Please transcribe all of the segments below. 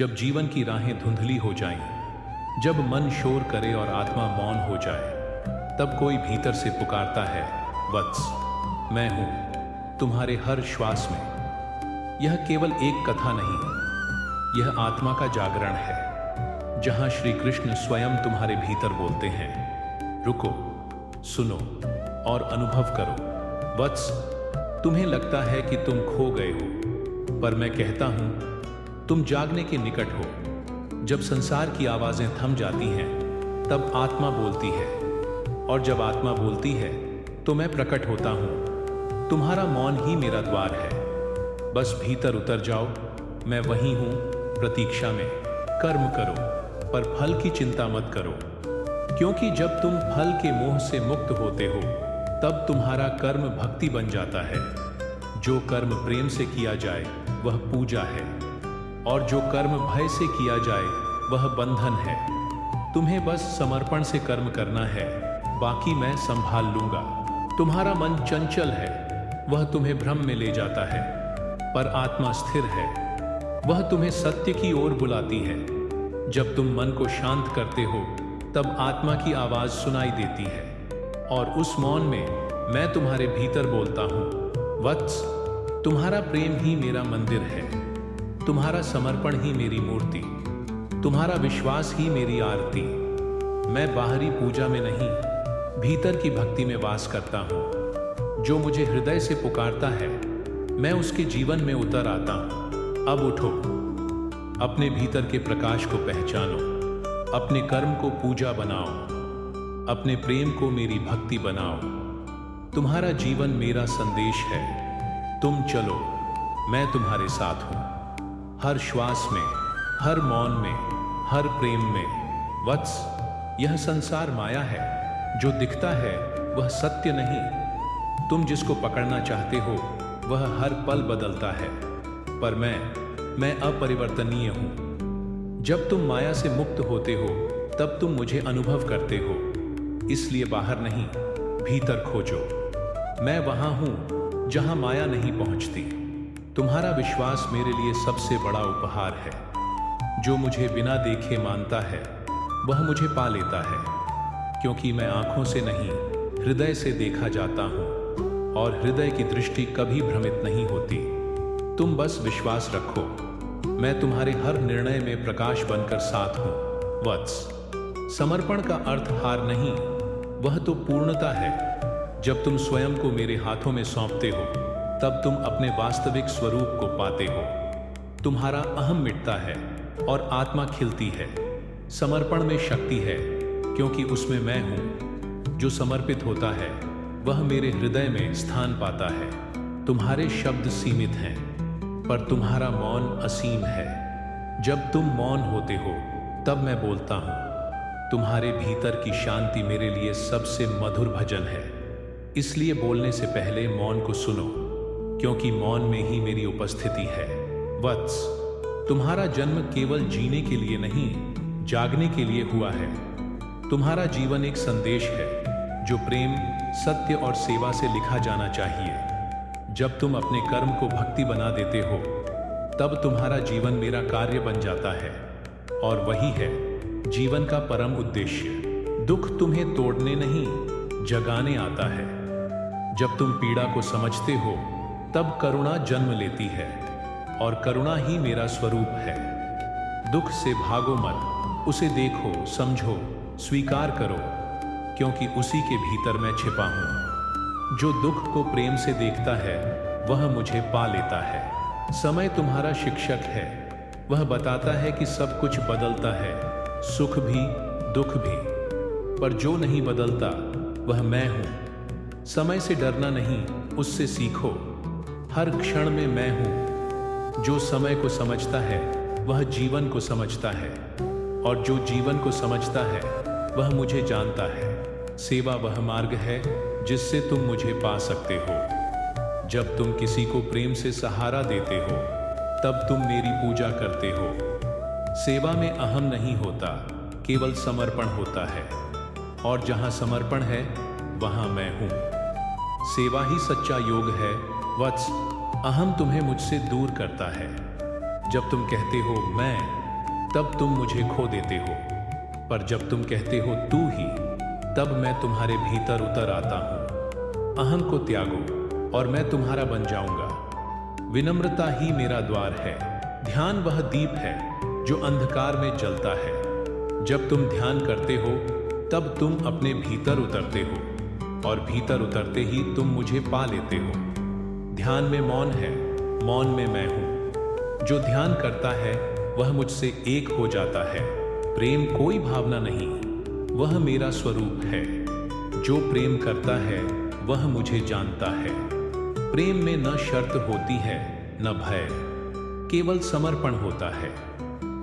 जब जीवन की राहें धुंधली हो जाएं, जब मन शोर करे और आत्मा मौन हो जाए, तब कोई भीतर से पुकारता है, वत्स, मैं हूं तुम्हारे हर श्वास में। यह केवल एक कथा नहीं, यह आत्मा का जागरण है, जहां श्री कृष्ण स्वयं तुम्हारे भीतर बोलते हैं, रुको, सुनो और अनुभव करो। वत्स, तुम्हें लगता है कि तुम खो गए हो, पर मैं कहता हूं तुम जागने के निकट हो। जब संसार की आवाजें थम जाती हैं, तब आत्मा बोलती है, और जब आत्मा बोलती है तो मैं प्रकट होता हूं। तुम्हारा मौन ही मेरा द्वार है। बस भीतर उतर जाओ, मैं वहीं हूं प्रतीक्षा में। कर्म करो, पर फल की चिंता मत करो, क्योंकि जब तुम फल के मोह से मुक्त होते हो, तब तुम्हारा कर्म भक्ति बन जाता है। जो कर्म प्रेम से किया जाए वह पूजा है, और जो कर्म भय से किया जाए वह बंधन है। तुम्हें बस समर्पण से कर्म करना है, बाकी मैं संभाल लूंगा। तुम्हारा मन चंचल है, वह तुम्हें भ्रम में ले जाता है, पर आत्मा स्थिर है, वह तुम्हें सत्य की ओर बुलाती है। जब तुम मन को शांत करते हो, तब आत्मा की आवाज सुनाई देती है, और उस मौन में मैं तुम्हारे भीतर बोलता हूं, वत्स, तुम्हारा प्रेम ही मेरा मंदिर है, तुम्हारा समर्पण ही मेरी मूर्ति, तुम्हारा विश्वास ही मेरी आरती। मैं बाहरी पूजा में नहीं, भीतर की भक्ति में वास करता हूं। जो मुझे हृदय से पुकारता है, मैं उसके जीवन में उतर आता हूं। अब उठो, अपने भीतर के प्रकाश को पहचानो, अपने कर्म को पूजा बनाओ, अपने प्रेम को मेरी भक्ति बनाओ। तुम्हारा जीवन मेरा संदेश है। तुम चलो, मैं तुम्हारे साथ हूं, हर श्वास में, हर मौन में, हर प्रेम में। वत्स, यह संसार माया है, जो दिखता है वह सत्य नहीं। तुम जिसको पकड़ना चाहते हो वह हर पल बदलता है, पर मैं अपरिवर्तनीय हूं। जब तुम माया से मुक्त होते हो, तब तुम मुझे अनुभव करते हो। इसलिए बाहर नहीं, भीतर खोजो। मैं वहां हूं जहां माया नहीं पहुंचती। तुम्हारा विश्वास मेरे लिए सबसे बड़ा उपहार है। जो मुझे बिना देखे मानता है, वह मुझे पा लेता है, क्योंकि मैं आंखों से नहीं, हृदय से देखा जाता हूं, और हृदय की दृष्टि कभी भ्रमित नहीं होती। तुम बस विश्वास रखो, मैं तुम्हारे हर निर्णय में प्रकाश बनकर साथ हूं। वत्स, समर्पण का अर्थ हार नहीं, वह तो पूर्णता है। जब तुम स्वयं को मेरे हाथों में सौंपते हो, तब तुम अपने वास्तविक स्वरूप को पाते हो। तुम्हारा अहम मिटता है और आत्मा खिलती है। समर्पण में शक्ति है, क्योंकि उसमें मैं हूं। जो समर्पित होता है वह मेरे हृदय में स्थान पाता है। तुम्हारे शब्द सीमित हैं, पर तुम्हारा मौन असीम है। जब तुम मौन होते हो, तब मैं बोलता हूं। तुम्हारे भीतर की शांति मेरे लिए सबसे मधुर भजन है। इसलिए बोलने से पहले मौन को सुनो, क्योंकि मौन में ही मेरी उपस्थिति है। वत्स, तुम्हारा जन्म केवल जीने के लिए नहीं, जागने के लिए हुआ है। तुम्हारा जीवन एक संदेश है, जो प्रेम, सत्य और सेवा से लिखा जाना चाहिए। जब तुम अपने कर्म को भक्ति बना देते हो, तब तुम्हारा जीवन मेरा कार्य बन जाता है, और वही है जीवन का परम उद्देश्य। दुख तुम्हें तोड़ने नहीं, जगाने आता है। जब तुम पीड़ा को समझते हो, तब करुणा जन्म लेती है, और करुणा ही मेरा स्वरूप है। दुख से भागो मत, उसे देखो, समझो, स्वीकार करो, क्योंकि उसी के भीतर मैं छिपा हूं। जो दुख को प्रेम से देखता है, वह मुझे पा लेता है। समय तुम्हारा शिक्षक है, वह बताता है कि सब कुछ बदलता है, सुख भी, दुख भी, पर जो नहीं बदलता वह मैं हूं। समय से डरना नहीं, उससे सीखो। हर क्षण में मैं हूं। जो समय को समझता है वह जीवन को समझता है, और जो जीवन को समझता है वह मुझे जानता है। सेवा वह मार्ग है जिससे तुम मुझे पा सकते हो। जब तुम किसी को प्रेम से सहारा देते हो, तब तुम मेरी पूजा करते हो। सेवा में अहम नहीं होता, केवल समर्पण होता है, और जहां समर्पण है वहां मैं हूं। सेवा ही सच्चा योग है। वत्स, अहम तुम्हें मुझसे दूर करता है। जब तुम कहते हो मैं, तब तुम मुझे खो देते हो, पर जब तुम कहते हो तू ही, तब मैं तुम्हारे भीतर उतर आता हूँ। अहम को त्यागो और मैं तुम्हारा बन जाऊंगा। विनम्रता ही मेरा द्वार है। ध्यान वह दीप है जो अंधकार में जलता है। जब तुम ध्यान करते हो तब तुम अपने भीतर उतरते हो, और भीतर उतरते ही तुम मुझे पा लेते हो। ध्यान में मौन है, मौन में मैं हूं। जो ध्यान करता है वह मुझसे एक हो जाता है। प्रेम कोई भावना नहीं, वह मेरा स्वरूप है। जो प्रेम करता है वह मुझे जानता है। प्रेम में न शर्त होती है न भय, केवल समर्पण होता है,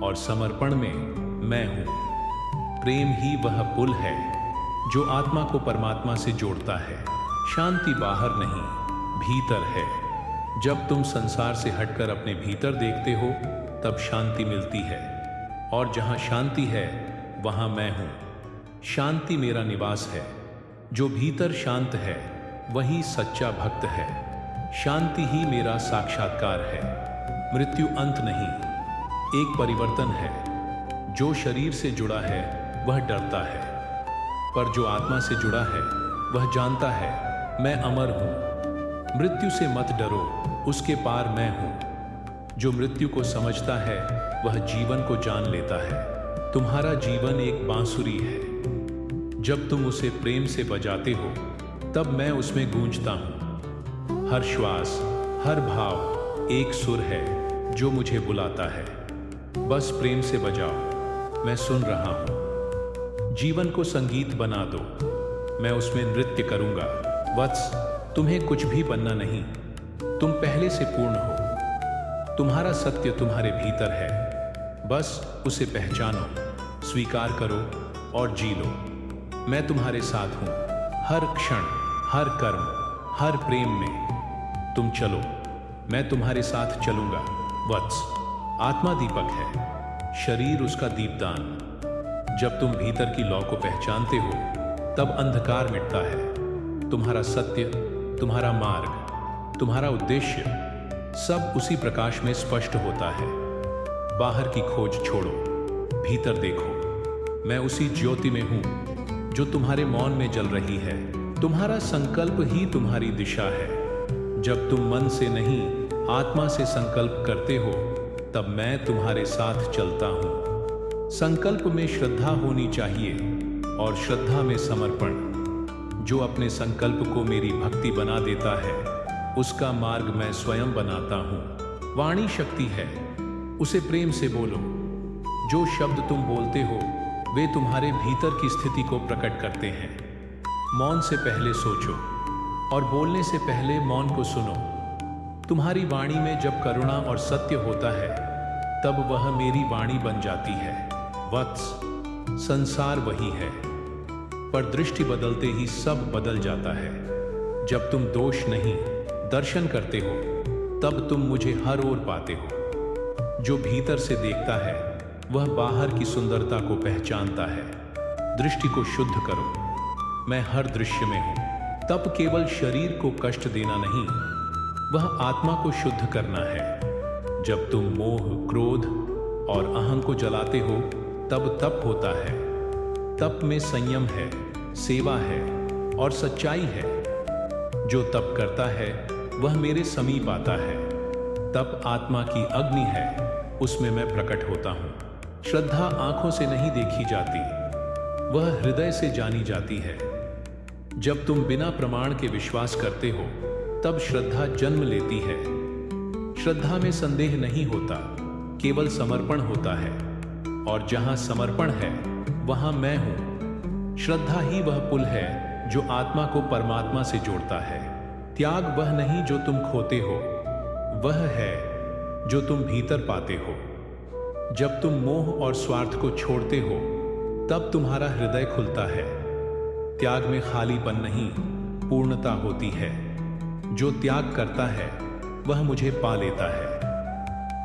और समर्पण में मैं हूं। प्रेम ही वह पुल है जो आत्मा को परमात्मा से जोड़ता है। शांति बाहर नहीं, भीतर है। जब तुम संसार से हटकर अपने भीतर देखते हो तब शांति मिलती है, और जहां शांति है वहां मैं हूं। शांति मेरा निवास है। जो भीतर शांत है वही सच्चा भक्त है। शांति ही मेरा साक्षात्कार है। मृत्यु अंत नहीं, एक परिवर्तन है। जो शरीर से जुड़ा है वह डरता है, पर जो आत्मा से जुड़ा है वह जानता है मैं अमर हूं। मृत्यु से मत डरो, उसके पार मैं हूं। जो मृत्यु को समझता है वह जीवन को जान लेता है। तुम्हारा जीवन एक बांसुरी है। जब तुम उसे प्रेम से बजाते हो तब मैं उसमें गूंजता हूं। हर श्वास, हर भाव एक सुर है जो मुझे बुलाता है। बस प्रेम से बजाओ, मैं सुन रहा हूं। जीवन को संगीत बना दो, मैं उसमें नृत्य करूंगा। वत्स, तुम्हें कुछ भी बनना नहीं, तुम पहले से पूर्ण हो। तुम्हारा सत्य तुम्हारे भीतर है, बस उसे पहचानो, स्वीकार करो और जी लो। मैं तुम्हारे साथ हूं, हर क्षण, हर कर्म, हर प्रेम में। तुम चलो, मैं तुम्हारे साथ चलूंगा। वत्स, आत्मा दीपक है, शरीर उसका दीपदान। जब तुम भीतर की लौ को पहचानते हो तब अंधकार मिटता है। तुम्हारा सत्य, तुम्हारा मार्ग, तुम्हारा उद्देश्य सब उसी प्रकाश में स्पष्ट होता है। बाहर की खोज छोड़ो, भीतर देखो। मैं उसी ज्योति में हूं जो तुम्हारे मौन में जल रही है। तुम्हारा संकल्प ही तुम्हारी दिशा है। जब तुम मन से नहीं आत्मा से संकल्प करते हो तब मैं तुम्हारे साथ चलता हूं। संकल्प में श्रद्धा होनी चाहिए और श्रद्धा में समर्पण। जो अपने संकल्प को मेरी भक्ति बना देता है उसका मार्ग मैं स्वयं बनाता हूं। वाणी शक्ति है, उसे प्रेम से बोलो। जो शब्द तुम बोलते हो वे तुम्हारे भीतर की स्थिति को प्रकट करते हैं। मौन से पहले सोचो और बोलने से पहले मौन को सुनो। तुम्हारी वाणी में जब करुणा और सत्य होता है तब वह मेरी वाणी बन जाती है। वत्स, संसार वही है, पर दृष्टि बदलते ही सब बदल जाता है। जब तुम दोष नहीं दर्शन करते हो तब तुम मुझे हर ओर पाते हो। जो भीतर से देखता है वह बाहर की सुंदरता को पहचानता है। दृष्टि को शुद्ध करो, मैं हर दृश्य में हूं। तब केवल शरीर को कष्ट देना नहीं, वह आत्मा को शुद्ध करना है। जब तुम मोह, क्रोध और अहं को जलाते हो तब तप होता है। तप में संयम है, सेवा है और सच्चाई है। जो तप करता है वह मेरे समीप आता है। तप आत्मा की अग्नि है, उसमें मैं प्रकट होता हूं। श्रद्धा आंखों से नहीं देखी जाती, वह हृदय से जानी जाती है। जब तुम बिना प्रमाण के विश्वास करते हो तब श्रद्धा जन्म लेती है। श्रद्धा में संदेह नहीं होता, केवल समर्पण होता है, और जहां समर्पण है वहां मैं हूं। श्रद्धा ही वह पुल है जो आत्मा को परमात्मा से जोड़ता है। त्याग वह नहीं जो तुम खोते हो, वह है जो तुम भीतर पाते हो। जब तुम मोह और स्वार्थ को छोड़ते हो तब तुम्हारा हृदय खुलता है। त्याग में खालीपन नहीं, पूर्णता होती है। जो त्याग करता है वह मुझे पा लेता है।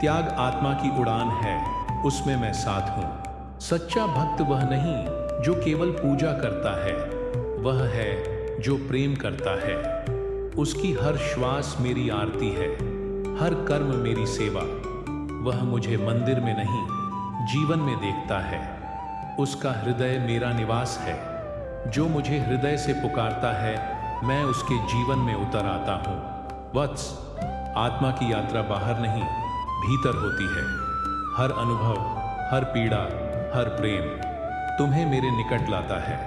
त्याग आत्मा की उड़ान है, उसमें मैं साथ हूं। सच्चा भक्त वह नहीं जो केवल पूजा करता है, वह है जो प्रेम करता है। उसकी हर श्वास मेरी आरती है, हर कर्म मेरी सेवा। वह मुझे मंदिर में नहीं जीवन में देखता है, उसका हृदय मेरा निवास है। जो मुझे हृदय से पुकारता है, मैं उसके जीवन में उतर आता हूँ। वत्स, आत्मा की यात्रा बाहर नहीं, भीतर होती है। हर अनुभव, हर पीड़ा, हर प्रेम तुम्हें मेरे निकट लाता है।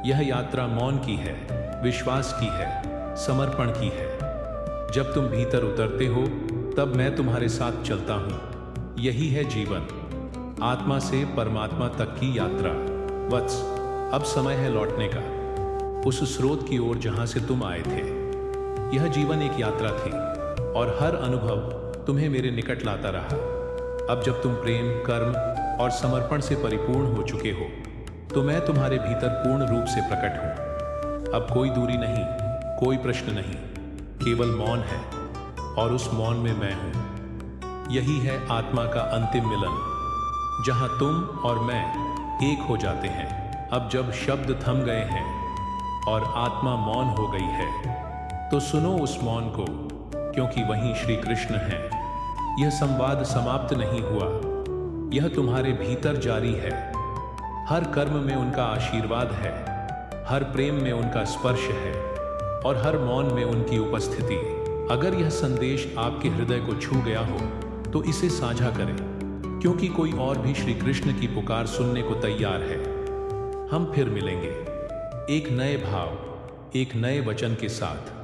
यह यात्रा मौन की है, विश्वास की है, समर्पण की है। जब तुम भीतर उतरते हो, तब मैं तुम्हारे साथ चलता हूँ। यही है जीवन, आत्मा से परमात्मा तक की यात्रा। वत्स, अब समय है लौटने का, उस स्रोत की ओर जहां से तुम आए थे। यह जीवन एक यात्रा थी और हर अनुभव तुम्हें मेरे निकट लाता रहा। अब जब तुम प्रेम, कर्म और समर्पण से परिपूर्ण हो चुके हो, तो मैं तुम्हारे भीतर पूर्ण रूप से प्रकट हूं। अब कोई दूरी नहीं, कोई प्रश्न नहीं, केवल मौन है, और उस मौन में मैं हूं। यही है आत्मा का अंतिम मिलन, जहां तुम और मैं एक हो जाते हैं। अब जब शब्द थम गए हैं और आत्मा मौन हो गई है, तो सुनो उस मौन को, क्योंकि वहीं श्री कृष्ण हैं। यह संवाद समाप्त नहीं हुआ, यह तुम्हारे भीतर जारी है। हर कर्म में उनका आशीर्वाद है, हर प्रेम में उनका स्पर्श है, और हर मौन में उनकी उपस्थिति। अगर यह संदेश आपके हृदय को छू गया हो, तो इसे साझा करें, क्योंकि कोई और भी श्री कृष्ण की पुकार सुनने को तैयार है। हम फिर मिलेंगे, एक नए भाव, एक नए वचन के साथ।